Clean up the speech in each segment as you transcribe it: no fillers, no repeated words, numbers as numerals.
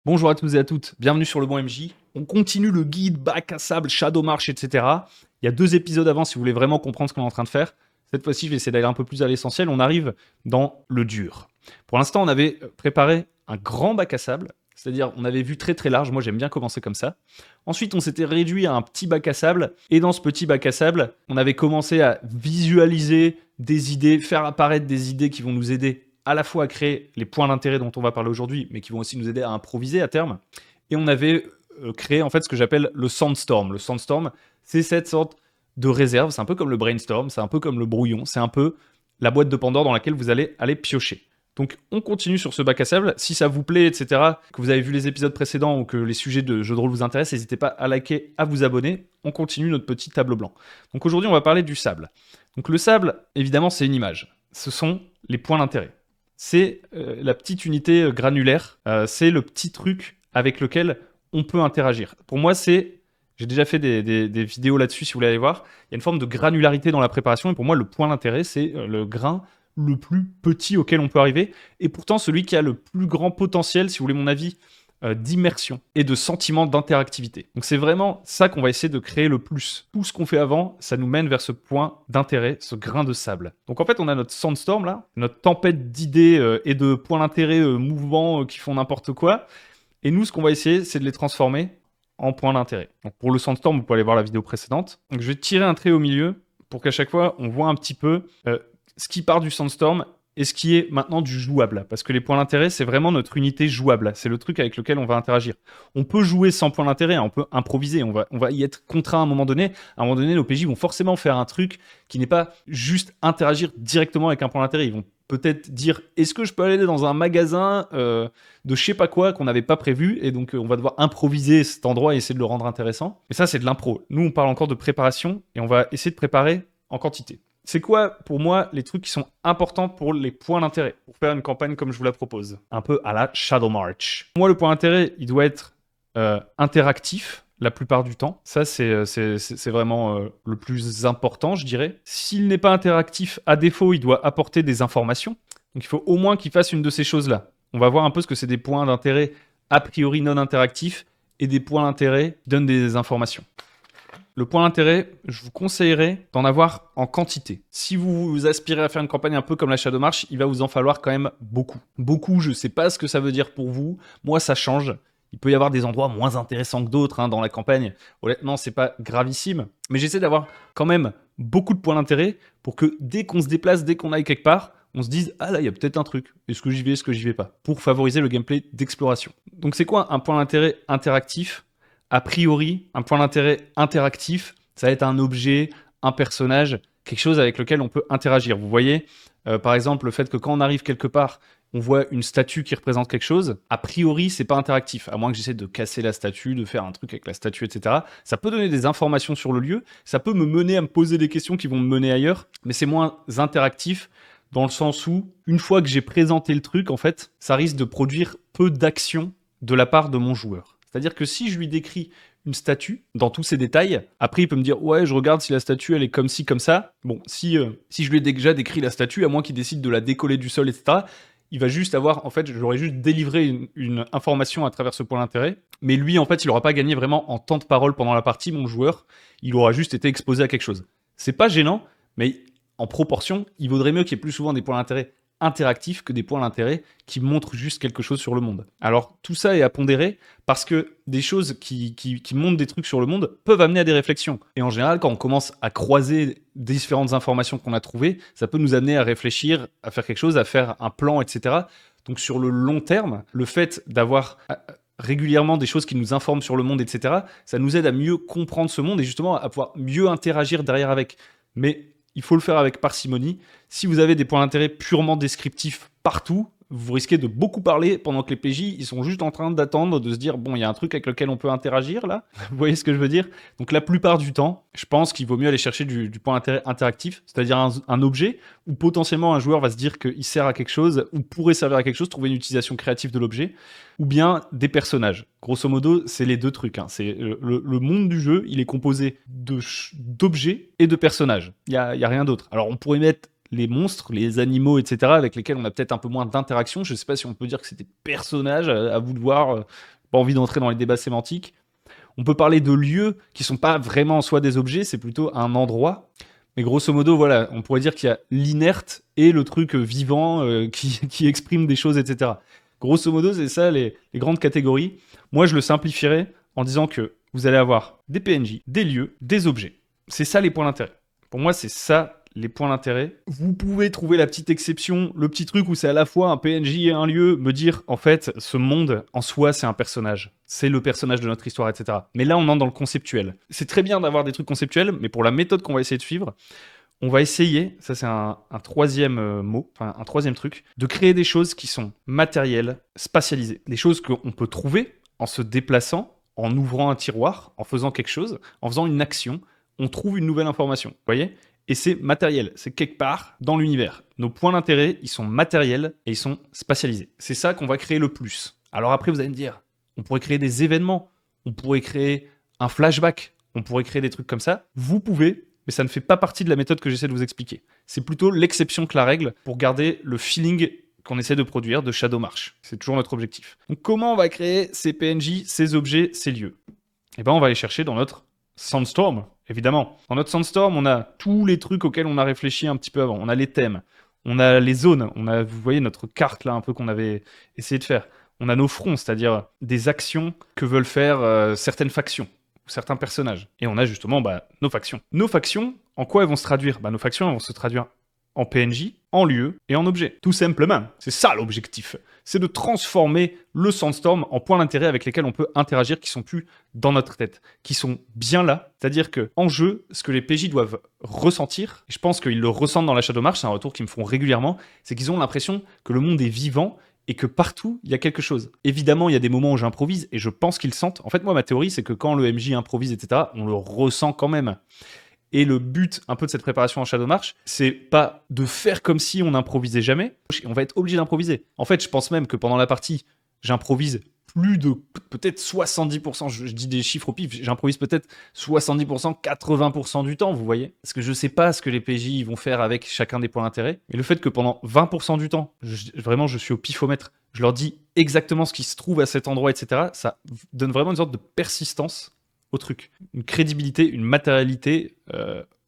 Bonjour à tous et à toutes, bienvenue sur Le Bon MJ. On continue le guide bac à sable, Shadow March, etc. Il y a 2 épisodes avant si vous voulez vraiment comprendre ce qu'on est en train de faire. Cette fois-ci, je vais essayer d'aller un peu plus à l'essentiel. On arrive dans le dur. Pour l'instant, on avait préparé un grand bac à sable, c'est-à-dire on avait vu très très large. Moi, j'aime bien commencer comme ça. Ensuite, on s'était réduit à un petit bac à sable. Et dans ce petit bac à sable, on avait commencé à visualiser des idées, faire apparaître des idées qui vont nous aider à la fois à créer les points d'intérêt dont on va parler aujourd'hui, mais qui vont aussi nous aider à improviser à terme. Et on avait créé en fait ce que j'appelle le sandstorm. Le sandstorm, c'est cette sorte de réserve, c'est un peu comme le brainstorm, c'est un peu comme le brouillon, c'est un peu la boîte de Pandore dans laquelle vous allez aller piocher. Donc on continue sur ce bac à sable. Si ça vous plaît, etc., que vous avez vu les épisodes précédents ou que les sujets de jeux de rôle vous intéressent, n'hésitez pas à liker, à vous abonner. On continue notre petit tableau blanc. Donc aujourd'hui, on va parler du sable. Donc le sable, évidemment, c'est une image. Ce sont les points d'intérêt. C'est la petite unité granulaire, c'est le petit truc avec lequel on peut interagir. Pour moi, j'ai déjà fait des vidéos là-dessus, si vous voulez aller voir. Il y a une forme de granularité dans la préparation, et pour moi, le point d'intérêt, c'est le grain le plus petit auquel on peut arriver, et pourtant celui qui a le plus grand potentiel, si vous voulez mon avis, d'immersion et de sentiment d'interactivité. Donc c'est vraiment ça qu'on va essayer de créer le plus. Tout ce qu'on fait avant, ça nous mène vers ce point d'intérêt, ce grain de sable. Donc en fait, on a notre sandstorm là, notre tempête d'idées et de points d'intérêt mouvants qui font n'importe quoi. Et nous, ce qu'on va essayer, c'est de les transformer en points d'intérêt. Donc pour le sandstorm, vous pouvez aller voir la vidéo précédente. Donc je vais tirer un trait au milieu pour qu'à chaque fois, on voit un petit peu ce qui part du sandstorm et ce qui est maintenant du jouable. Parce que les points d'intérêt, c'est vraiment notre unité jouable. C'est le truc avec lequel on va interagir. On peut jouer sans points d'intérêt, on peut improviser, on va y être contraint à un moment donné. À un moment donné, nos PJ vont forcément faire un truc qui n'est pas juste interagir directement avec un point d'intérêt. Ils vont peut-être dire, est-ce que je peux aller dans un magasin de je sais pas quoi qu'on n'avait pas prévu, et donc on va devoir improviser cet endroit et essayer de le rendre intéressant. Et ça, c'est de l'impro. Nous, on parle encore de préparation, et on va essayer de préparer en quantité. C'est quoi, pour moi, les trucs qui sont importants pour les points d'intérêt, pour faire une campagne comme je vous la propose, un peu à la Shadow March. Pour moi, le point d'intérêt, il doit être interactif la plupart du temps. Ça, c'est vraiment le plus important, je dirais. S'il n'est pas interactif, à défaut, il doit apporter des informations. Donc, il faut au moins qu'il fasse une de ces choses-là. On va voir un peu ce que c'est des points d'intérêt a priori non interactifs et des points d'intérêt qui donnent des informations. Le point d'intérêt, je vous conseillerais d'en avoir en quantité. Si vous aspirez à faire une campagne un peu comme la Shadow March, il va vous en falloir quand même beaucoup. Beaucoup, je ne sais pas ce que ça veut dire pour vous. Moi, ça change. Il peut y avoir des endroits moins intéressants que d'autres dans la campagne. Honnêtement, c'est pas gravissime. Mais j'essaie d'avoir quand même beaucoup de points d'intérêt pour que dès qu'on se déplace, dès qu'on aille quelque part, on se dise « Ah là, il y a peut-être un truc. Est-ce que j'y vais, est-ce que j'y vais pas ?» Pour favoriser le gameplay d'exploration. Donc c'est quoi un point d'intérêt interactif ? A priori, un point d'intérêt interactif, ça va être un objet, un personnage, quelque chose avec lequel on peut interagir. Vous voyez, par exemple, le fait que quand on arrive quelque part, on voit une statue qui représente quelque chose, a priori, c'est pas interactif, à moins que j'essaie de casser la statue, de faire un truc avec la statue, etc. Ça peut donner des informations sur le lieu, ça peut me mener à me poser des questions qui vont me mener ailleurs, mais c'est moins interactif dans le sens où, une fois que j'ai présenté le truc, en fait, ça risque de produire peu d'action de la part de mon joueur. C'est-à-dire que si je lui décris une statue dans tous ses détails, après il peut me dire ouais, je regarde si la statue elle est comme ci, comme ça. Bon, si je lui ai déjà décrit la statue, à moins qu'il décide de la décoller du sol, etc., il va juste avoir, en fait, j'aurais juste délivré une information à travers ce point d'intérêt, mais lui, en fait, il n'aura pas gagné vraiment en temps de parole pendant la partie, mon joueur, il aura juste été exposé à quelque chose. C'est pas gênant, mais en proportion, il vaudrait mieux qu'il y ait plus souvent des points d'intérêt interactifs que des points d'intérêt qui montrent juste quelque chose sur le monde. Alors tout ça est à pondérer parce que des choses qui montrent des trucs sur le monde peuvent amener à des réflexions. Et en général, quand on commence à croiser différentes informations qu'on a trouvées, ça peut nous amener à réfléchir, à faire quelque chose, à faire un plan, etc. Donc sur le long terme, le fait d'avoir régulièrement des choses qui nous informent sur le monde, etc., ça nous aide à mieux comprendre ce monde et justement à pouvoir mieux interagir derrière avec. Mais il faut le faire avec parcimonie. Si vous avez des points d'intérêt purement descriptifs partout, vous risquez de beaucoup parler pendant que les PJ, ils sont juste en train d'attendre, de se dire, bon, il y a un truc avec lequel on peut interagir, là. Vous voyez ce que je veux dire? Donc la plupart du temps, je pense qu'il vaut mieux aller chercher du point d'intérêt interactif, c'est-à-dire un objet où potentiellement un joueur va se dire qu'il sert à quelque chose, ou pourrait servir à quelque chose, trouver une utilisation créative de l'objet, ou bien des personnages. Grosso modo, c'est les deux trucs. C'est le monde du jeu, il est composé d'objets et de personnages. Il y a rien d'autre. Alors on pourrait mettre les monstres, les animaux, etc., avec lesquels on a peut-être un peu moins d'interaction. Je ne sais pas si on peut dire que c'est des personnages, à vous de voir. pas envie d'entrer dans les débats sémantiques. On peut parler de lieux qui sont pas vraiment en soi des objets, c'est plutôt un endroit. Mais grosso modo, voilà, on pourrait dire qu'il y a l'inerte et le truc vivant qui exprime des choses, etc. Grosso modo, c'est ça les grandes catégories. Moi, je le simplifierais en disant que vous allez avoir des PNJ, des lieux, des objets. C'est ça les points d'intérêt. Pour moi, c'est ça les points d'intérêt. Vous pouvez trouver la petite exception, le petit truc où c'est à la fois un PNJ et un lieu, me dire, en fait, ce monde, en soi, c'est un personnage. C'est le personnage de notre histoire, etc. Mais là, on entre dans le conceptuel. C'est très bien d'avoir des trucs conceptuels, mais pour la méthode qu'on va essayer de suivre, on va essayer, ça c'est un troisième mot, enfin un troisième truc, de créer des choses qui sont matérielles, spatialisées. Des choses qu'on peut trouver en se déplaçant, en ouvrant un tiroir, en faisant quelque chose, en faisant une action, on trouve une nouvelle information. Vous voyez ? Et c'est matériel, c'est quelque part dans l'univers. Nos points d'intérêt, ils sont matériels et ils sont spatialisés. C'est ça qu'on va créer le plus. Alors après, vous allez me dire, on pourrait créer des événements, on pourrait créer un flashback, on pourrait créer des trucs comme ça. Vous pouvez, mais ça ne fait pas partie de la méthode que j'essaie de vous expliquer. C'est plutôt l'exception que la règle pour garder le feeling qu'on essaie de produire de Shadow March. C'est toujours notre objectif. Donc comment on va créer ces PNJ, ces objets, ces lieux ? Eh ben on va les chercher dans notre Sandstorm, évidemment. Dans notre Sandstorm, on a tous les trucs auxquels on a réfléchi un petit peu avant. On a les thèmes, on a les zones, on a, vous voyez, notre carte là un peu qu'on avait essayé de faire. On a nos fronts, c'est-à-dire des actions que veulent faire certaines factions ou certains personnages. Et on a justement nos factions. Nos factions, en quoi elles vont se traduire ? Nos factions, elles vont se traduire en PNJ, en lieu et en objet. Tout simplement. C'est ça l'objectif. C'est de transformer le Sandstorm en points d'intérêt avec lesquels on peut interagir, qui sont plus dans notre tête, qui sont bien là. C'est-à-dire que en jeu, ce que les PJ doivent ressentir, et je pense qu'ils le ressentent dans la Shadow March, c'est un retour qu'ils me font régulièrement, c'est qu'ils ont l'impression que le monde est vivant et que partout, il y a quelque chose. Évidemment, il y a des moments où j'improvise et je pense qu'ils sentent. En fait, moi, ma théorie, c'est que quand le MJ improvise, etc., on le ressent quand même. Et le but un peu de cette préparation en Shadow March, c'est pas de faire comme si on n'improvisait jamais. On va être obligé d'improviser. En fait, je pense même que pendant la partie, j'improvise plus de peut-être 70%, je dis des chiffres au pif, j'improvise peut-être 70%, 80% du temps, vous voyez. Parce que je sais pas ce que les PJ vont faire avec chacun des points d'intérêt. Et le fait que pendant 20% du temps, vraiment je suis au pifomètre, je leur dis exactement ce qui se trouve à cet endroit, etc., ça donne vraiment une sorte de persistance au truc, une crédibilité, une matérialité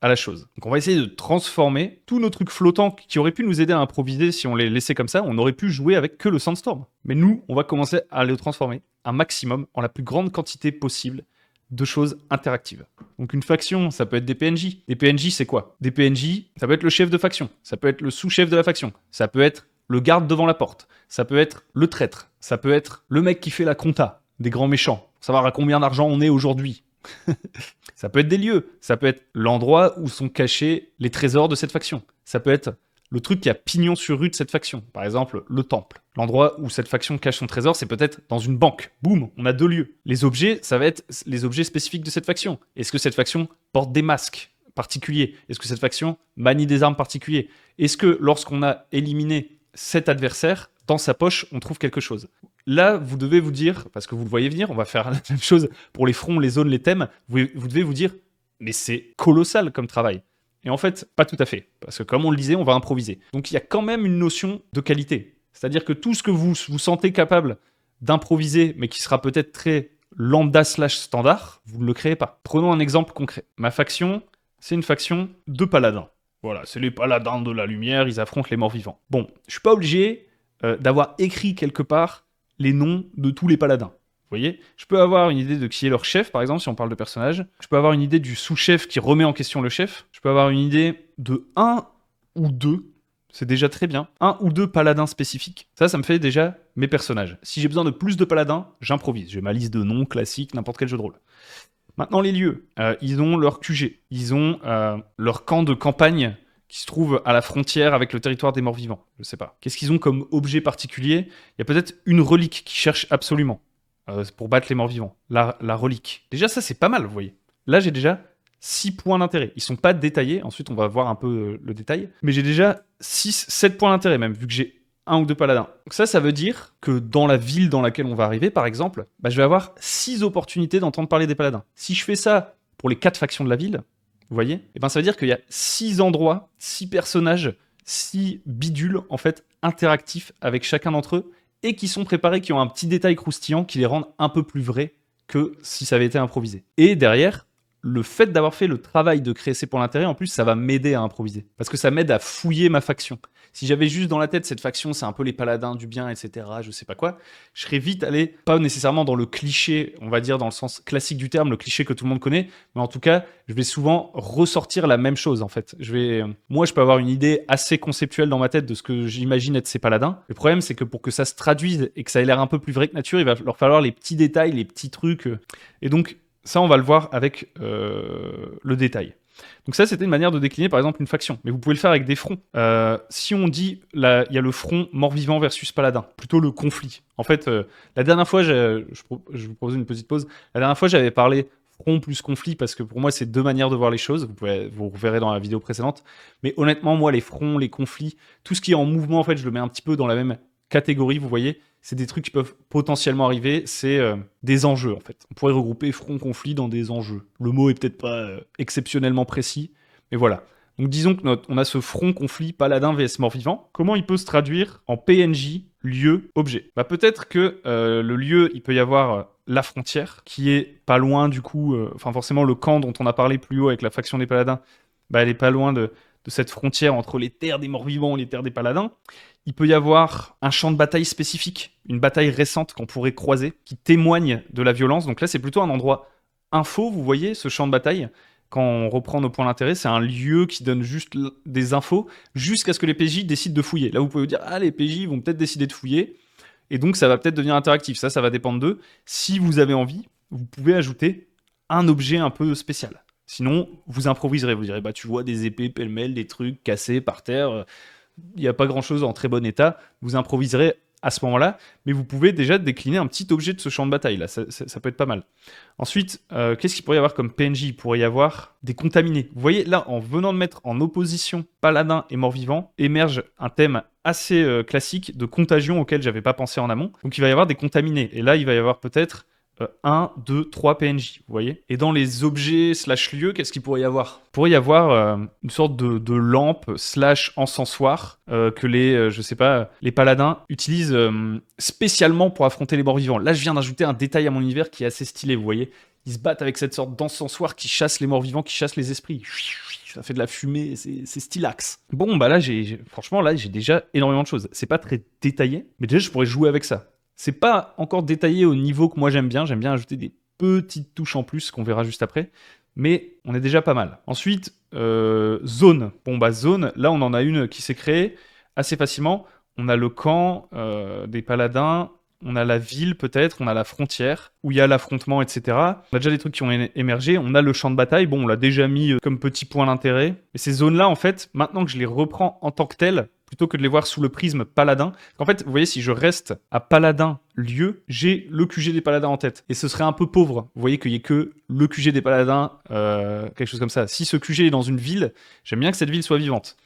à la chose. Donc on va essayer de transformer tous nos trucs flottants qui auraient pu nous aider à improviser si on les laissait comme ça, on aurait pu jouer avec que le Sandstorm. Mais nous, on va commencer à les transformer un maximum en la plus grande quantité possible de choses interactives. Donc une faction, ça peut être des PNJ. Des PNJ, c'est quoi ? Des PNJ, ça peut être le chef de faction, ça peut être le sous-chef de la faction, ça peut être le garde devant la porte, ça peut être le traître, ça peut être le mec qui fait la compta des grands méchants, pour savoir à combien d'argent on est aujourd'hui. Ça peut être des lieux, ça peut être l'endroit où sont cachés les trésors de cette faction. Ça peut être le truc qui a pignon sur rue de cette faction. Par exemple, le temple. L'endroit où cette faction cache son trésor, c'est peut-être dans une banque. Boum, on a 2 lieux. Les objets, ça va être les objets spécifiques de cette faction. Est-ce que cette faction porte des masques particuliers ? Est-ce que cette faction manie des armes particulières ? Est-ce que lorsqu'on a éliminé cet adversaire, dans sa poche, on trouve quelque chose ? Là, vous devez vous dire, parce que vous le voyez venir, on va faire la même chose pour les fronts, les zones, les thèmes, vous devez vous dire, mais c'est colossal comme travail. Et en fait, pas tout à fait, parce que comme on le disait, on va improviser. Donc il y a quand même une notion de qualité. C'est-à-dire que tout ce que vous sentez capable d'improviser, mais qui sera peut-être très lambda / standard, vous ne le créez pas. Prenons un exemple concret. Ma faction, c'est une faction de paladins. Voilà, c'est les paladins de la lumière, ils affrontent les morts vivants. Bon, je suis pas obligé d'avoir écrit quelque part les noms de tous les paladins. Vous voyez ? Je peux avoir une idée de qui est leur chef, par exemple, si on parle de personnage. Je peux avoir une idée du sous-chef qui remet en question le chef. Je peux avoir une idée de 1 ou 2, c'est déjà très bien, 1 ou 2 paladins spécifiques. Ça me fait déjà mes personnages. Si j'ai besoin de plus de paladins, j'improvise. J'ai ma liste de noms classiques, n'importe quel jeu de rôle. Maintenant, les lieux. Ils ont leur QG. Ils ont leur camp de campagne qui se trouve à la frontière avec le territoire des morts vivants. Je sais pas. Qu'est-ce qu'ils ont comme objet particulier ? Il y a peut-être une relique qu'ils cherchent absolument pour battre les morts vivants. La relique. Déjà, ça, c'est pas mal, vous voyez. Là, j'ai déjà 6 points d'intérêt. Ils sont pas détaillés. Ensuite, on va voir un peu le détail. Mais j'ai déjà 7 points d'intérêt même, vu que j'ai 1 ou 2 paladins. Donc ça veut dire que dans la ville dans laquelle on va arriver, par exemple, je vais avoir 6 opportunités d'entendre parler des paladins. Si je fais ça pour les 4 factions de la ville, vous voyez ? Ça veut dire qu'il y a 6 endroits, 6 personnages, 6 bidules, en fait, interactifs avec chacun d'entre eux et qui sont préparés, qui ont un petit détail croustillant qui les rendent un peu plus vrais que si ça avait été improvisé. Et derrière, le fait d'avoir fait le travail de créer ces points d'intérêt, en plus, ça va m'aider à improviser. Parce que ça m'aide à fouiller ma faction. Si j'avais juste dans la tête cette faction, c'est un peu les paladins du bien, etc., je sais pas quoi, je serais vite allé, pas nécessairement dans le cliché, on va dire dans le sens classique du terme, le cliché que tout le monde connaît, mais en tout cas, je vais souvent ressortir la même chose, en fait. Moi, je peux avoir une idée assez conceptuelle dans ma tête de ce que j'imagine être ces paladins. Le problème, c'est que pour que ça se traduise et que ça ait l'air un peu plus vrai que nature, il va leur falloir les petits détails, les petits trucs. Et donc, ça, on va le voir avec le détail. Donc ça, c'était une manière de décliner, par exemple, une faction. Mais vous pouvez le faire avec des fronts. Si on dit, il y a le front mort-vivant versus paladin, plutôt le conflit. En fait, la dernière fois, je vous propose une petite pause. La dernière fois, j'avais parlé front plus conflit, parce que pour moi, c'est deux manières de voir les choses. Vous reverrez dans la vidéo précédente. Mais honnêtement, moi, les fronts, les conflits, tout ce qui est en mouvement, en fait, je le mets un petit peu dans la même catégorie, vous voyez. C'est des trucs qui peuvent potentiellement arriver, c'est des enjeux en fait. On pourrait regrouper front conflit dans des enjeux. Le mot est peut-être pas exceptionnellement précis, mais voilà. Donc disons que on a ce front conflit paladin vs mort-vivant. Comment il peut se traduire en PNJ, lieu, objet? Bah peut-être que le lieu, il peut y avoir la frontière, qui est pas loin du coup, enfin forcément le camp dont on a parlé plus haut avec la faction des paladins, bah elle est pas loin de cette frontière entre les terres des morts-vivants et les terres des paladins. Il peut y avoir un champ de bataille spécifique, une bataille récente qu'on pourrait croiser, qui témoigne de la violence. Donc là, c'est plutôt un endroit info, vous voyez, ce champ de bataille. Quand on reprend nos points d'intérêt, c'est un lieu qui donne juste des infos, jusqu'à ce que les PJ décident de fouiller. Là, vous pouvez vous dire, ah, les PJ vont peut-être décider de fouiller, et donc ça va peut-être devenir interactif. Ça va dépendre d'eux. Si vous avez envie, vous pouvez ajouter un objet un peu spécial. Sinon, vous improviserez. Vous direz, bah, tu vois des épées pêle-mêle, des trucs cassés par terre. Il n'y a pas grand-chose en très bon état. Vous improviserez à ce moment-là, mais vous pouvez déjà décliner un petit objet de ce champ de bataille. Là, ça peut être pas mal. Ensuite, qu'est-ce qu'il pourrait y avoir comme PNJ? Il pourrait y avoir des contaminés. Vous voyez, là, en venant de mettre en opposition paladin et mort-vivant, émerge un thème assez classique de contagion auquel j'avais pas pensé en amont. Donc il va y avoir des contaminés. Et là, il va y avoir peut-être 1, 2, 3 PNJ, vous voyez. Et dans les objets / lieux, qu'est-ce qu'il pourrait y avoir? Il pourrait y avoir une sorte de lampe / encensoir que je sais pas, les paladins utilisent spécialement pour affronter les morts-vivants. Là, je viens d'ajouter un détail à mon univers qui est assez stylé, vous voyez. Ils se battent avec cette sorte d'encensoir qui chasse les morts-vivants, qui chasse les esprits. Ça fait de la fumée, c'est stylax. Bon, bah là, franchement, j'ai déjà énormément de choses. C'est pas très détaillé, mais déjà, je pourrais jouer avec ça. C'est pas encore détaillé au niveau que moi j'aime bien ajouter des petites touches en plus qu'on verra juste après, mais on est déjà pas mal. Ensuite, zone. Bon bah zone, là on en a une qui s'est créée assez facilement. On a le camp des paladins, on a la ville peut-être, on a la frontière, où il y a l'affrontement, etc. On a déjà des trucs qui ont émergé, on a le champ de bataille, bon on l'a déjà mis comme petit point d'intérêt. Et ces zones-là en fait, maintenant que je les reprends en tant que telles, plutôt que de les voir sous le prisme paladin. En fait, vous voyez, si je reste à paladin lieu, j'ai le QG des paladins en tête. Et ce serait un peu pauvre. Vous voyez qu'il n'y ait que le QG des paladins, quelque chose comme ça. Si ce QG est dans une ville, j'aime bien que cette ville soit vivante.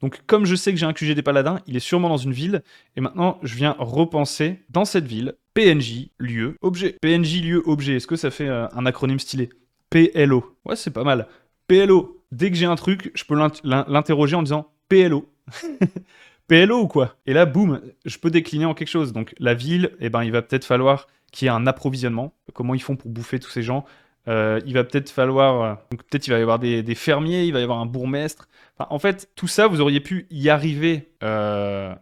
Donc, comme je sais que j'ai un QG des paladins, il est sûrement dans une ville. Et maintenant, je viens repenser dans cette ville, PNJ, lieu, objet. PNJ, lieu, objet. Est-ce que ça fait un acronyme stylé? PLO. Ouais, c'est pas mal. PLO. Dès que j'ai un truc, je peux l'interroger en disant PLO. PLO ou quoi? Et là, boum, je peux décliner en quelque chose. Donc la ville, il va peut-être falloir qu'il y ait un approvisionnement. Comment ils font pour bouffer tous ces gens? Il va peut-être falloir... peut-être il va y avoir des fermiers, il va y avoir un bourgmestre. Enfin, en fait, tout ça, vous auriez pu y arriver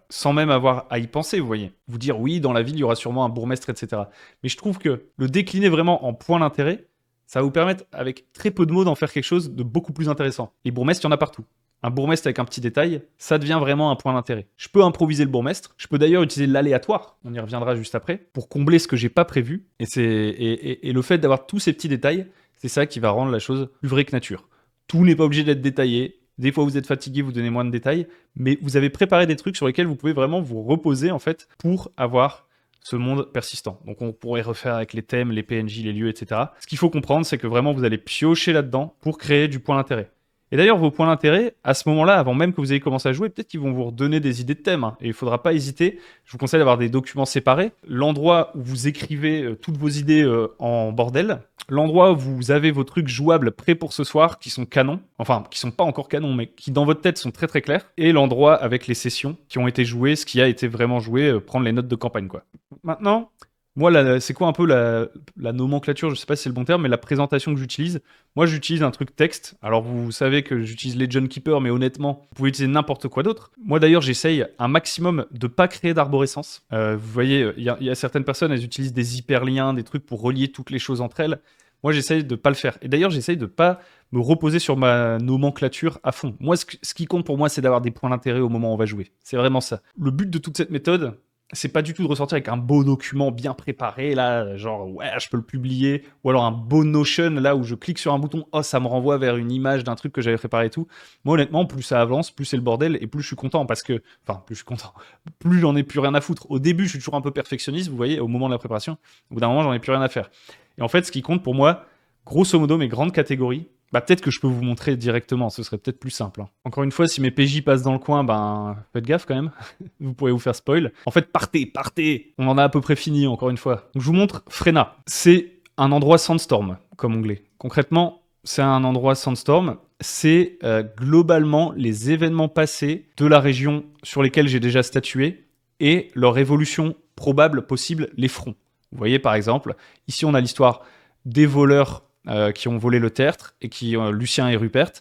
sans même avoir à y penser, vous voyez. Vous dire, oui, dans la ville, il y aura sûrement un bourgmestre, etc. Mais je trouve que le décliner vraiment en point d'intérêt, ça va vous permettre, avec très peu de mots, d'en faire quelque chose de beaucoup plus intéressant. Les bourgmestres, il y en a partout. Un bourgmestre avec un petit détail, ça devient vraiment un point d'intérêt. Je peux improviser le bourgmestre, je peux d'ailleurs utiliser l'aléatoire, on y reviendra juste après, pour combler ce que j'ai pas prévu. Et le fait d'avoir tous ces petits détails, c'est ça qui va rendre la chose plus vraie que nature. Tout n'est pas obligé d'être détaillé. Des fois, vous êtes fatigué, vous donnez moins de détails, mais vous avez préparé des trucs sur lesquels vous pouvez vraiment vous reposer, en fait, pour avoir ce monde persistant. Donc on pourrait refaire avec les thèmes, les PNJ, les lieux, etc. Ce qu'il faut comprendre, c'est que vraiment, vous allez piocher là-dedans pour créer du point d'intérêt. Et d'ailleurs, vos points d'intérêt, à ce moment-là, avant même que vous ayez commencé à jouer, peut-être qu'ils vont vous redonner des idées de thèmes. Et il ne faudra pas hésiter. Je vous conseille d'avoir des documents séparés. L'endroit où vous écrivez toutes vos idées en bordel. L'endroit où vous avez vos trucs jouables prêts pour ce soir, qui sont canons. Enfin, qui sont pas encore canons, mais qui dans votre tête sont très très clairs. Et l'endroit avec les sessions qui ont été jouées, ce qui a été vraiment joué, prendre les notes de campagne, quoi. Maintenant, moi, c'est quoi un peu la nomenclature, je sais pas si c'est le bon terme, mais la présentation que j'utilise. Moi, j'utilise un truc texte. Alors, vous savez que j'utilise Legend Keeper, mais honnêtement, vous pouvez utiliser n'importe quoi d'autre. Moi, d'ailleurs, j'essaye un maximum de pas créer d'arborescence. Vous voyez, il y a certaines personnes, elles utilisent des hyperliens, des trucs pour relier toutes les choses entre elles. Moi, j'essaye de pas le faire. Et d'ailleurs, j'essaye de pas me reposer sur ma nomenclature à fond. Moi, ce qui compte pour moi, c'est d'avoir des points d'intérêt au moment où on va jouer. C'est vraiment ça. Le but de toute cette méthode, c'est pas du tout de ressortir avec un beau document bien préparé, là, genre, ouais, je peux le publier, ou alors un beau Notion, là, où je clique sur un bouton, oh, ça me renvoie vers une image d'un truc que j'avais préparé et tout. Moi, honnêtement, plus ça avance, plus c'est le bordel, et plus je suis content, parce que, enfin, plus je suis content, plus j'en ai plus rien à foutre. Au début, je suis toujours un peu perfectionniste, vous voyez, au moment de la préparation, au bout d'un moment, j'en ai plus rien à faire. Et en fait, ce qui compte pour moi, grosso modo, mes grandes catégories, bah, peut-être que je peux vous montrer directement, ce serait peut-être plus simple. Hein. Encore une fois, si mes PJ passent dans le coin, ben faites gaffe quand même, vous pourrez vous faire spoil. En fait, partez, on en a à peu près fini, encore une fois. Donc je vous montre Frena. C'est un endroit Sandstorm, comme onglet. Concrètement, c'est un endroit Sandstorm, c'est globalement les événements passés de la région sur lesquels j'ai déjà statué et leur évolution probable, possible, les fronts. Vous voyez par exemple, ici on a l'histoire des voleurs qui ont volé le tertre, et qui Lucien et Rupert,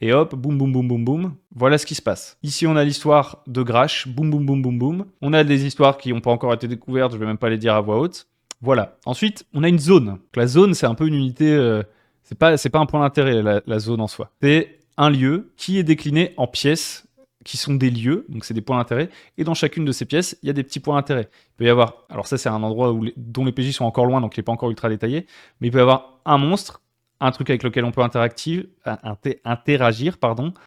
et hop, boum, boum, boum, boum, boum, voilà ce qui se passe. Ici, on a l'histoire de Grash, boum, boum, boum, boum, boum. On a des histoires qui n'ont pas encore été découvertes, je vais même pas les dire à voix haute. Voilà. Ensuite, on a une zone. Donc, la zone, c'est un peu une unité, c'est pas un point d'intérêt, la zone en soi. C'est un lieu qui est décliné en pièces, qui sont des lieux, donc c'est des points d'intérêt, et dans chacune de ces pièces, il y a des petits points d'intérêt. Il peut y avoir, alors ça c'est un endroit dont les PJ sont encore loin, donc il n'est pas encore ultra détaillé, mais il peut y avoir un monstre, un truc avec lequel on peut interagir,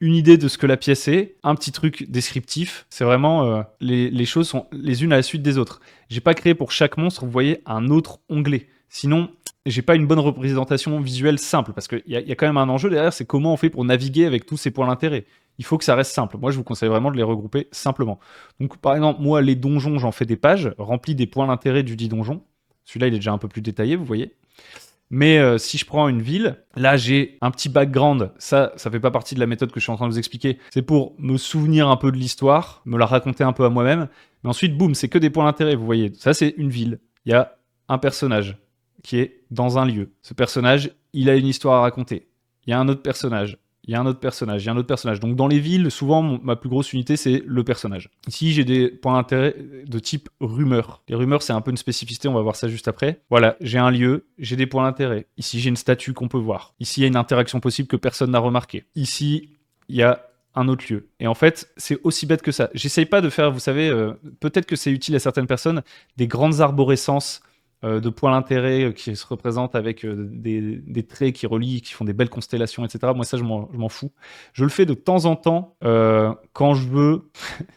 une idée de ce que la pièce est, un petit truc descriptif, c'est vraiment, les choses sont les unes à la suite des autres. J'ai pas créé pour chaque monstre, vous voyez, un autre onglet. Sinon, j'ai pas une bonne représentation visuelle simple, parce qu'il y a quand même un enjeu derrière, c'est comment on fait pour naviguer avec tous ces points d'intérêt. Il faut que ça reste simple. Moi, je vous conseille vraiment de les regrouper simplement. Donc, par exemple, moi, les donjons, j'en fais des pages remplies des points d'intérêt du dit donjon. Celui-là, il est déjà un peu plus détaillé, vous voyez. Mais si je prends une ville, là, j'ai un petit background. Ça fait pas partie de la méthode que je suis en train de vous expliquer. C'est pour me souvenir un peu de l'histoire, me la raconter un peu à moi-même. Mais ensuite, boum, c'est que des points d'intérêt, vous voyez. Ça, c'est une ville. Il y a un personnage qui est dans un lieu. Ce personnage, il a une histoire à raconter. Il y a un autre personnage. Il y a un autre personnage, il y a un autre personnage. Donc dans les villes, souvent, ma plus grosse unité, c'est le personnage. Ici, j'ai des points d'intérêt de type rumeur. Les rumeurs, c'est un peu une spécificité, on va voir ça juste après. Voilà, j'ai un lieu, j'ai des points d'intérêt. Ici, j'ai une statue qu'on peut voir. Ici, il y a une interaction possible que personne n'a remarqué. Ici, il y a un autre lieu. Et en fait, c'est aussi bête que ça. J'essaye pas de faire, vous savez, peut-être que c'est utile à certaines personnes, des grandes arborescences de points d'intérêt qui se représentent avec des traits qui relient, qui font des belles constellations, etc. Moi, ça, je m'en fous. Je le fais de temps en temps quand je veux.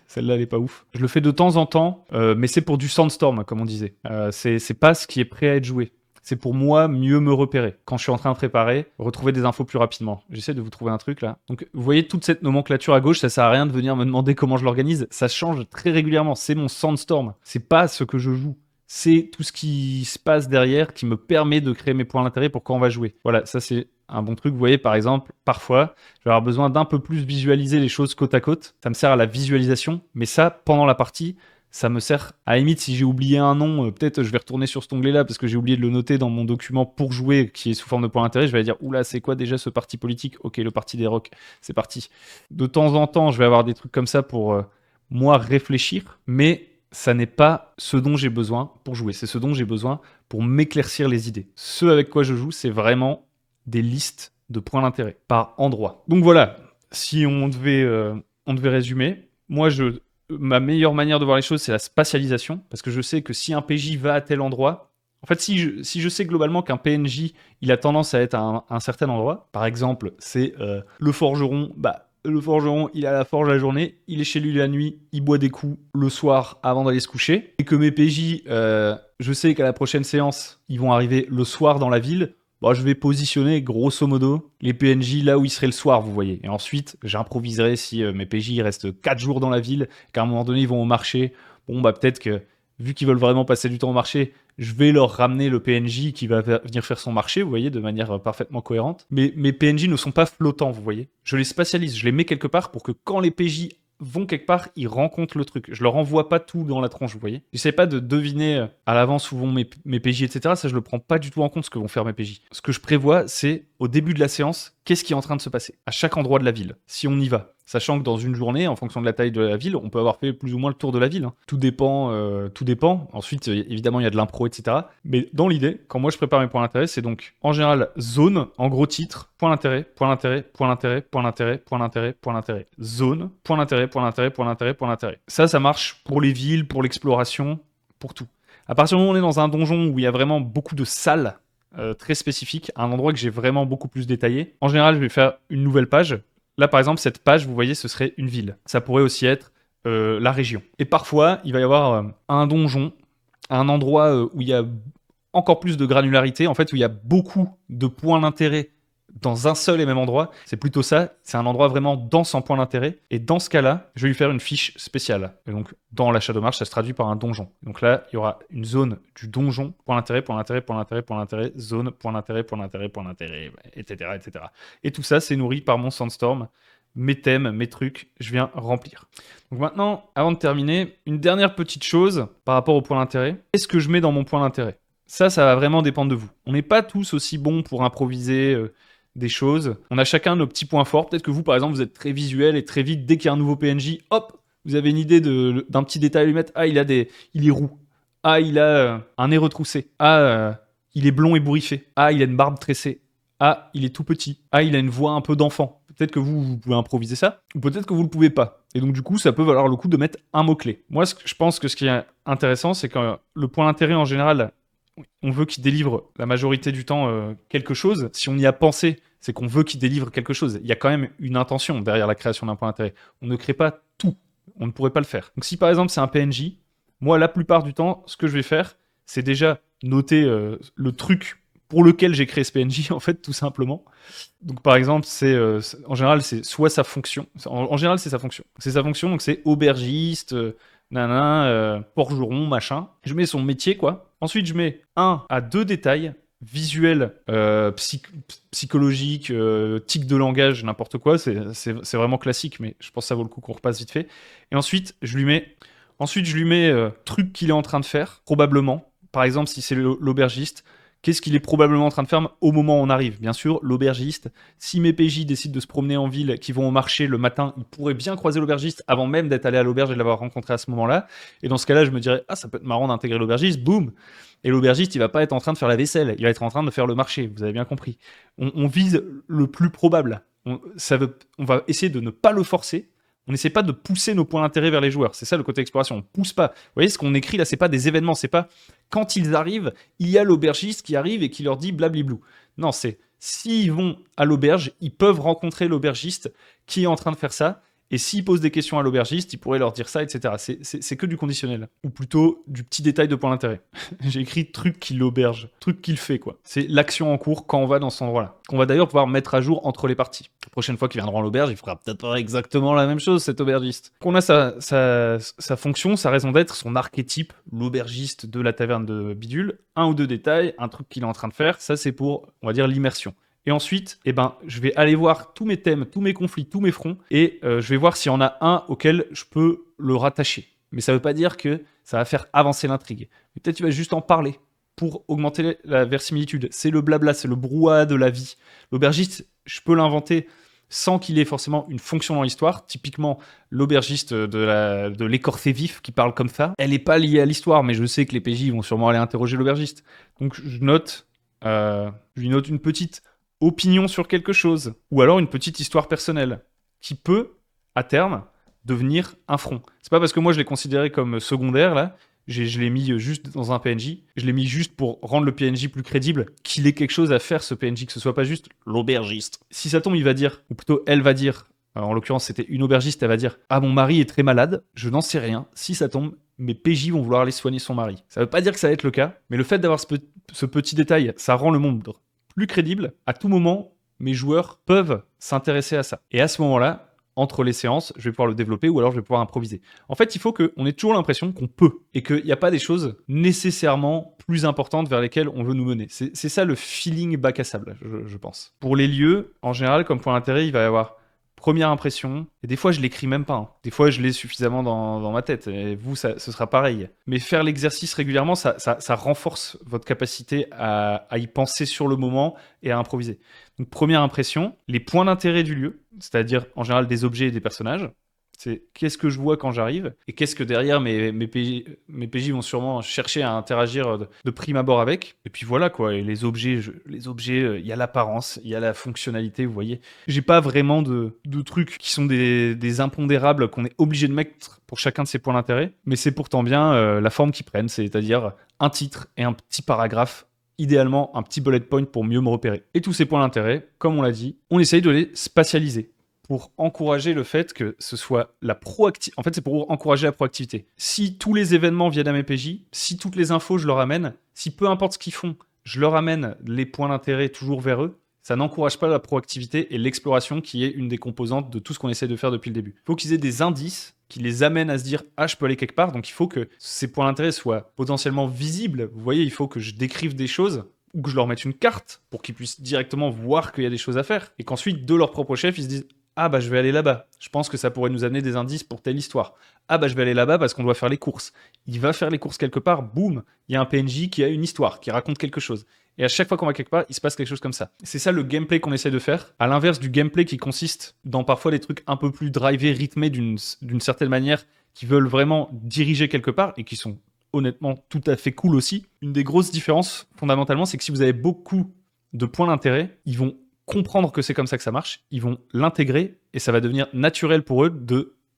Celle-là, elle est pas ouf. Je le fais de temps en temps, mais c'est pour du sandstorm, comme on disait. C'est pas ce qui est prêt à être joué. C'est pour moi mieux me repérer. Quand je suis en train de préparer, retrouver des infos plus rapidement. J'essaie de vous trouver un truc là. Donc, vous voyez toute cette nomenclature à gauche, ça sert à rien de venir me demander comment je l'organise. Ça change très régulièrement. C'est mon sandstorm. C'est pas ce que je joue. C'est tout ce qui se passe derrière qui me permet de créer mes points d'intérêt pour quand on va jouer. Voilà, ça c'est un bon truc. Vous voyez, par exemple, parfois, je vais avoir besoin d'un peu plus visualiser les choses côte à côte. Ça me sert à la visualisation, mais ça, pendant la partie, ça me sert, à la limite, si j'ai oublié un nom, peut-être je vais retourner sur cet onglet-là parce que j'ai oublié de le noter dans mon document pour jouer, qui est sous forme de point d'intérêt. Je vais dire, oula, c'est quoi déjà ce parti politique? Ok, le parti des rocs, c'est parti. De temps en temps, je vais avoir des trucs comme ça pour, moi, réfléchir, mais ça n'est pas ce dont j'ai besoin pour jouer. C'est ce dont j'ai besoin pour m'éclaircir les idées. Ce avec quoi je joue, c'est vraiment des listes de points d'intérêt par endroit. Donc voilà, si on devait résumer, moi, ma meilleure manière de voir les choses, c'est la spatialisation, parce que je sais que si un PJ va à tel endroit, en fait, si je sais globalement qu'un PNJ, il a tendance à être à un certain endroit, par exemple, c'est le forgeron, le forgeron, il est à la forge la journée, il est chez lui la nuit, il boit des coups le soir avant d'aller se coucher. Et que mes PJ, je sais qu'à la prochaine séance, ils vont arriver le soir dans la ville. bon, je vais positionner grosso modo les PNJ là où ils seraient le soir, vous voyez. Et ensuite, j'improviserai si mes PJ ils restent 4 jours dans la ville, qu'à un moment donné ils vont au marché. Bon, bah peut-être que vu qu'ils veulent vraiment passer du temps au marché, je vais leur ramener le PNJ qui va venir faire son marché, vous voyez, de manière parfaitement cohérente. Mais mes PNJ ne sont pas flottants, vous voyez. Je les spatialise, je les mets quelque part pour que quand les PJ vont quelque part, ils rencontrent le truc. Je leur envoie pas tout dans la tronche, vous voyez. J'essaie pas de deviner à l'avance où vont mes PJ, etc. Ça, je le prends pas du tout en compte ce que vont faire mes PJ. Ce que je prévois, c'est au début de la séance, qu'est-ce qui est en train de se passer à chaque endroit de la ville, si on y va. Sachant que dans une journée, en fonction de la taille de la ville, on peut avoir fait plus ou moins le tour de la ville. Hein. Tout dépend. Ensuite, évidemment, il y a de l'impro, etc. Mais dans l'idée, quand moi je prépare mes points d'intérêt, c'est donc en général zone, en gros titre, point d'intérêt, point d'intérêt, point d'intérêt, point d'intérêt, point d'intérêt, point d'intérêt, zone, point d'intérêt, point d'intérêt, point d'intérêt, point d'intérêt. Ça marche pour les villes, pour l'exploration, pour tout. À partir du moment où on est dans un donjon où il y a vraiment beaucoup de salles très spécifiques, un endroit que j'ai vraiment beaucoup plus détaillé, en général, je vais faire une nouvelle page. Là, par exemple, cette page, vous voyez, ce serait une ville. Ça pourrait aussi être la région. Et parfois, il va y avoir un donjon, un endroit où il y a encore plus de granularité, en fait, où il y a beaucoup de points d'intérêt dans un seul et même endroit. C'est plutôt ça, c'est un endroit vraiment dense en points d'intérêt. Et dans ce cas-là, je vais lui faire une fiche spéciale. Et donc, dans la Shadowmarch, ça se traduit par un donjon. Donc là, il y aura une zone du donjon, point d'intérêt, point d'intérêt, point d'intérêt, point d'intérêt, zone, point d'intérêt, point d'intérêt, point d'intérêt, etc., etc. Et tout ça, c'est nourri par mon Sandstorm. Mes thèmes, mes trucs, je viens remplir. Donc maintenant, avant de terminer, une dernière petite chose par rapport au point d'intérêt. Qu'est-ce que je mets dans mon point d'intérêt ? Ça va vraiment dépendre de vous. On n'est pas tous aussi bons pour improviser des choses. On a chacun nos petits points forts. Peut-être que vous, par exemple, vous êtes très visuel et très vite, dès qu'il y a un nouveau PNJ, hop, vous avez une idée d'un petit détail à lui mettre. Ah, il est roux. Ah, il a un nez retroussé. Ah, il est blond et bourriffé. Ah, il a une barbe tressée. Ah, il est tout petit. Ah, il a une voix un peu d'enfant. Peut-être que vous pouvez improviser ça, ou peut-être que vous le pouvez pas. Et donc, du coup, ça peut valoir le coup de mettre un mot-clé. Moi, je pense que ce qui est intéressant, c'est que le point d'intérêt, en général, on veut qu'il délivre la majorité du temps quelque chose. Si on y a pensé, c'est qu'on veut qu'il délivre quelque chose. Il y a quand même une intention derrière la création d'un point d'intérêt. On ne crée pas tout. On ne pourrait pas le faire. Donc, si par exemple, c'est un PNJ, moi, la plupart du temps, ce que je vais faire, c'est déjà noter le truc pour lequel j'ai créé ce PNJ, en fait, tout simplement. Donc, par exemple, en général, c'est soit sa fonction. En général, c'est sa fonction. C'est sa fonction, donc c'est aubergiste, forgeron, machin. Je mets son métier, quoi. Ensuite, je mets 1 à 2 détails visuels, psychologiques, tics de langage, n'importe quoi. C'est vraiment classique, mais je pense que ça vaut le coup qu'on repasse vite fait. Et ensuite, je lui mets truc qu'il est en train de faire, probablement. Par exemple, si c'est l'aubergiste, qu'est-ce qu'il est probablement en train de faire au moment où on arrive ? Bien sûr, l'aubergiste. Si mes PJ décident de se promener en ville, qui vont au marché le matin, ils pourraient bien croiser l'aubergiste avant même d'être allé à l'auberge et de l'avoir rencontré à ce moment-là. Et dans ce cas-là, je me dirais, ah, ça peut être marrant d'intégrer l'aubergiste, boum. Et l'aubergiste, il va pas être en train de faire la vaisselle, il va être en train de faire le marché, vous avez bien compris. On vise le plus probable. On va essayer de ne pas le forcer. On n'essaie pas de pousser nos points d'intérêt vers les joueurs. C'est ça le côté exploration. On pousse pas. Vous voyez, ce qu'on écrit là, c'est pas des événements. C'est pas quand ils arrivent, il y a l'aubergiste qui arrive et qui leur dit blablablou. Non, c'est s'ils vont à l'auberge, ils peuvent rencontrer l'aubergiste qui est en train de faire ça. Et s'ils posent des questions à l'aubergiste, ils pourraient leur dire ça, etc. C'est que du conditionnel. Ou plutôt du petit détail de point d'intérêt. J'ai écrit truc qui l'auberge. Truc qu'il fait, quoi. C'est l'action en cours quand on va dans cet endroit-là. Qu'on va d'ailleurs pouvoir mettre à jour entre les parties. La prochaine fois qu'ils viendront à l'auberge, il fera peut-être pas exactement la même chose, cet aubergiste. Qu'on a sa fonction, sa raison d'être, son archétype, l'aubergiste de la taverne de Bidule. 1 ou 2 détails, un truc qu'il est en train de faire. Ça, c'est pour, on va dire, l'immersion. Et ensuite, je vais aller voir tous mes thèmes, tous mes conflits, tous mes fronts, et je vais voir s'il y en a un auquel je peux le rattacher. Mais ça ne veut pas dire que ça va faire avancer l'intrigue. Peut-être tu vas juste en parler pour augmenter la verisimilitude. C'est le blabla, c'est le brouhaha de la vie. L'aubergiste, je peux l'inventer sans qu'il ait forcément une fonction dans l'histoire. Typiquement, l'aubergiste de l'écorcé vif qui parle comme ça, elle n'est pas liée à l'histoire, mais je sais que les PJ vont sûrement aller interroger l'aubergiste. Donc je lui note une petite opinion sur quelque chose, ou alors une petite histoire personnelle, qui peut, à terme, devenir un front. C'est pas parce que moi je l'ai considéré comme secondaire, là, je l'ai mis juste dans un PNJ, je l'ai mis juste pour rendre le PNJ plus crédible, qu'il ait quelque chose à faire ce PNJ, que ce soit pas juste l'aubergiste. Si ça tombe, il va dire, ou plutôt elle va dire, en l'occurrence c'était une aubergiste, elle va dire « Ah, mon mari est très malade, je n'en sais rien, si ça tombe, mes PJ vont vouloir aller soigner son mari. » Ça veut pas dire que ça va être le cas, mais le fait d'avoir ce petit détail, ça rend le monde plus crédible, à tout moment, mes joueurs peuvent s'intéresser à ça. Et à ce moment-là, entre les séances, je vais pouvoir le développer ou alors je vais pouvoir improviser. En fait, il faut qu'on ait toujours l'impression qu'on peut et qu'il n'y a pas des choses nécessairement plus importantes vers lesquelles on veut nous mener. C'est ça le feeling bac à sable, je pense. Pour les lieux, en général, comme point d'intérêt, il va y avoir première impression, et des fois je l'écris même pas. Des fois je l'ai suffisamment dans ma tête, et vous, ce sera pareil. Mais faire l'exercice régulièrement, ça renforce votre capacité à y penser sur le moment et à improviser. Donc première impression, les points d'intérêt du lieu, c'est-à-dire en général des objets et des personnages. C'est qu'est-ce que je vois quand j'arrive et qu'est-ce que derrière mes PJ vont sûrement chercher à interagir de prime abord avec. Et puis voilà quoi, et les objets, il y a l'apparence, il y a la fonctionnalité, vous voyez. J'ai pas vraiment de trucs qui sont des impondérables qu'on est obligé de mettre pour chacun de ces points d'intérêt, mais c'est pourtant bien la forme qu'ils prennent, c'est-à-dire un titre et un petit paragraphe, idéalement un petit bullet point pour mieux me repérer. Et tous ces points d'intérêt, comme on l'a dit, on essaye de les spatialiser pour encourager le fait que ce soit la proactivité. En fait, c'est pour encourager la proactivité. Si tous les événements viennent à mes PJ, si toutes les infos je leur amène, si peu importe ce qu'ils font, je leur amène les points d'intérêt toujours vers eux, ça n'encourage pas la proactivité et l'exploration qui est une des composantes de tout ce qu'on essaie de faire depuis le début. Il faut qu'ils aient des indices qui les amènent à se dire « Ah, je peux aller quelque part », donc il faut que ces points d'intérêt soient potentiellement visibles. Vous voyez, il faut que je décrive des choses ou que je leur mette une carte pour qu'ils puissent directement voir qu'il y a des choses à faire et qu'ensuite, de leur propre chef, ils se disent « Ah bah je vais aller là-bas, je pense que ça pourrait nous amener des indices pour telle histoire. Ah bah je vais aller là-bas parce qu'on doit faire les courses. » Il va faire les courses quelque part, boum, il y a un PNJ qui a une histoire, qui raconte quelque chose. Et à chaque fois qu'on va quelque part, il se passe quelque chose comme ça. C'est ça le gameplay qu'on essaie de faire, à l'inverse du gameplay qui consiste dans parfois des trucs un peu plus drivés, rythmés d'une certaine manière, qui veulent vraiment diriger quelque part et qui sont honnêtement tout à fait cool aussi. Une des grosses différences, fondamentalement, c'est que si vous avez beaucoup de points d'intérêt, ils vont comprendre que c'est comme ça que ça marche, ils vont l'intégrer et ça va devenir naturel pour eux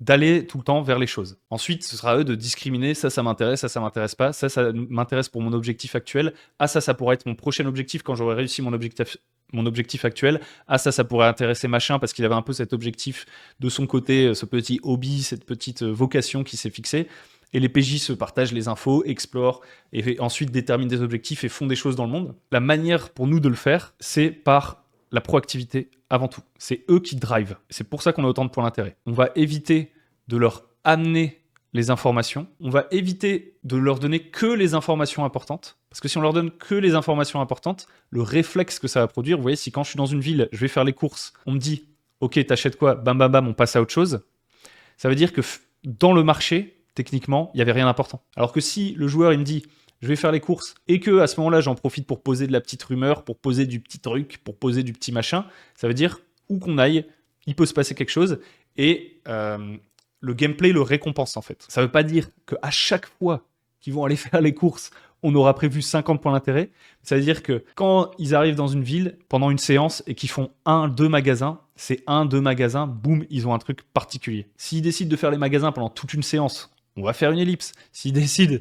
d'aller tout le temps vers les choses. Ensuite, ce sera à eux de discriminer, ça m'intéresse, ça m'intéresse pas, ça m'intéresse pour mon objectif actuel, ah ça pourrait être mon prochain objectif quand j'aurai réussi mon objectif actuel, ah ça pourrait intéresser machin parce qu'il avait un peu cet objectif de son côté, ce petit hobby, cette petite vocation qui s'est fixée. Et les PJ se partagent les infos, explorent et ensuite déterminent des objectifs et font des choses dans le monde. La manière pour nous de le faire, c'est par la proactivité avant tout. C'est eux qui drivent. C'est pour ça qu'on a autant de points d'intérêt. On va éviter de leur amener les informations. On va éviter de leur donner que les informations importantes. Parce que si on leur donne que les informations importantes, le réflexe que ça va produire, vous voyez, si quand je suis dans une ville, je vais faire les courses, on me dit « Ok, t'achètes quoi ?» Bam, bam, bam, on passe à autre chose. Ça veut dire que dans le marché, techniquement, il n'y avait rien d'important. Alors que si le joueur, il me dit je vais faire les courses, et que à ce moment-là, j'en profite pour poser de la petite rumeur, pour poser du petit truc, pour poser du petit machin, ça veut dire, où qu'on aille, il peut se passer quelque chose, et le gameplay le récompense, en fait. Ça veut pas dire qu'à chaque fois qu'ils vont aller faire les courses, on aura prévu 50 points d'intérêt. Ça veut dire que quand ils arrivent dans une ville, pendant une séance, et qu'ils font 1-2 magasins, c'est 1-2 magasins, boum, ils ont un truc particulier. S'ils décident de faire les magasins pendant toute une séance, on va faire une ellipse. S'ils décident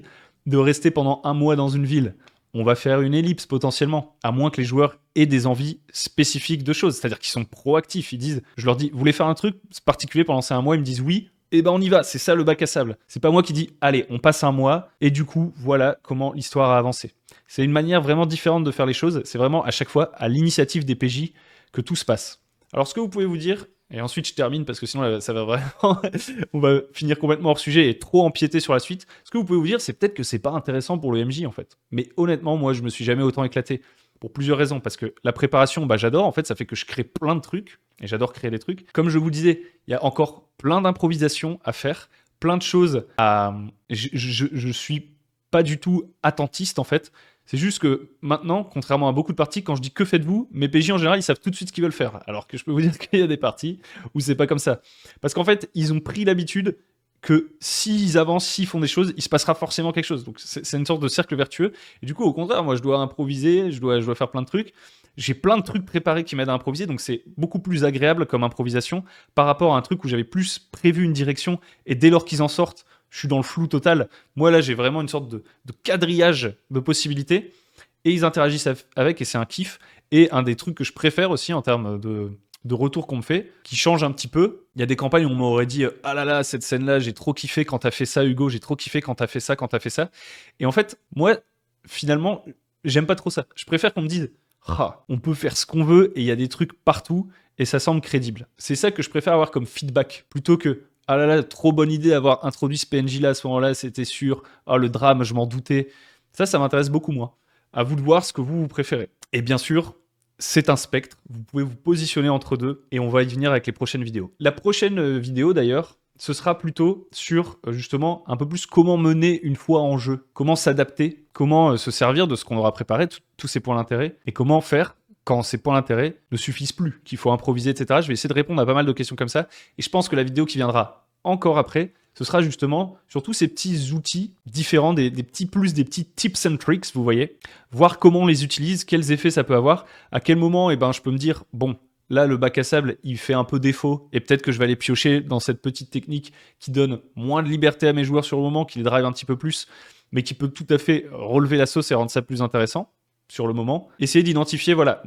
de rester pendant 1 mois dans une ville, on va faire une ellipse potentiellement, à moins que les joueurs aient des envies spécifiques de choses, c'est-à-dire qu'ils sont proactifs, ils disent, je leur dis, vous voulez faire un truc particulier pendant ces 1 mois, ils me disent oui, et ben on y va, c'est ça le bac à sable. C'est pas moi qui dis, allez, on passe 1 mois, et du coup, voilà comment l'histoire a avancé. C'est une manière vraiment différente de faire les choses, c'est vraiment à chaque fois à l'initiative des PJ que tout se passe. Alors ce que vous pouvez vous dire, et ensuite je termine parce que sinon ça va vraiment, on va finir complètement hors sujet et trop empiéter sur la suite. Ce que vous pouvez vous dire, c'est peut-être que c'est pas intéressant pour le MJ en fait. Mais honnêtement, moi je me suis jamais autant éclaté pour plusieurs raisons. Parce que la préparation, j'adore, en fait ça fait que je crée plein de trucs et j'adore créer des trucs. Comme je vous disais, il y a encore plein d'improvisations à faire, plein de choses à... Je suis pas du tout attentiste en fait. C'est juste que maintenant, contrairement à beaucoup de parties, quand je dis que faites-vous, mes PJ en général, ils savent tout de suite ce qu'ils veulent faire. Alors que je peux vous dire qu'il y a des parties où c'est pas comme ça. Parce qu'en fait, ils ont pris l'habitude que s'ils avancent, s'ils font des choses, il se passera forcément quelque chose. Donc c'est une sorte de cercle vertueux. Et du coup, au contraire, moi je dois improviser, je dois faire plein de trucs. J'ai plein de trucs préparés qui m'aident à improviser, donc c'est beaucoup plus agréable comme improvisation par rapport à un truc où j'avais plus prévu une direction et dès lors qu'ils en sortent, je suis dans le flou total. Moi, là, j'ai vraiment une sorte de quadrillage de possibilités et ils interagissent avec et c'est un kiff. Et un des trucs que je préfère aussi en termes de retour qu'on me fait, qui change un petit peu. Il y a des campagnes où on m'aurait dit « Ah là là, cette scène-là, j'ai trop kiffé quand t'as fait ça, Hugo, j'ai trop kiffé quand t'as fait ça, quand t'as fait ça. » Et en fait, moi, finalement, j'aime pas trop ça. Je préfère qu'on me dise on peut faire ce qu'on veut et il y a des trucs partout et ça semble crédible. C'est ça que je préfère avoir comme feedback plutôt que ah là là, trop bonne idée d'avoir introduit ce PNJ là à ce moment-là, c'était sûr. Ah, le drame, je m'en doutais. Ça m'intéresse beaucoup moins. À vous de voir ce que vous préférez. Et bien sûr, c'est un spectre. Vous pouvez vous positionner entre deux et on va y venir avec les prochaines vidéos. La prochaine vidéo d'ailleurs, ce sera plutôt sur justement un peu plus comment mener une fois en jeu, comment s'adapter, comment se servir de ce qu'on aura préparé, tous ces points d'intérêt, et comment faire quand ces points d'intérêt ne suffisent plus, qu'il faut improviser, etc. Je vais essayer de répondre à pas mal de questions comme ça, et je pense que la vidéo qui viendra encore après, ce sera justement sur tous ces petits outils différents, des petits plus, des petits tips and tricks, vous voyez, voir comment on les utilise, quels effets ça peut avoir, à quel moment je peux me dire, bon, là, le bac à sable, il fait un peu défaut, et peut-être que je vais aller piocher dans cette petite technique qui donne moins de liberté à mes joueurs sur le moment, qui les drive un petit peu plus, mais qui peut tout à fait relever la sauce et rendre ça plus intéressant sur le moment. Essayez d'identifier voilà,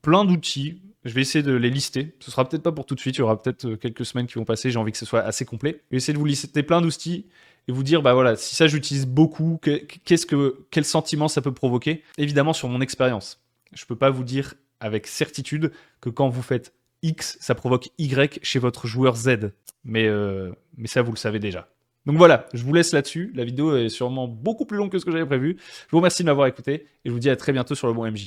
plein d'outils. Je vais essayer de les lister. Ce sera peut-être pas pour tout de suite, il y aura peut-être quelques semaines qui vont passer, j'ai envie que ce soit assez complet. Je vais essayer de vous lister plein d'outils et vous dire, bah voilà, si ça j'utilise beaucoup, quel sentiment ça peut provoquer. Évidemment sur mon expérience. Je peux pas vous dire avec certitude que quand vous faites X, ça provoque Y chez votre joueur Z. Mais ça, vous le savez déjà. Donc voilà, je vous laisse là-dessus. La vidéo est sûrement beaucoup plus longue que ce que j'avais prévu. Je vous remercie de m'avoir écouté et je vous dis à très bientôt sur le bon MJ.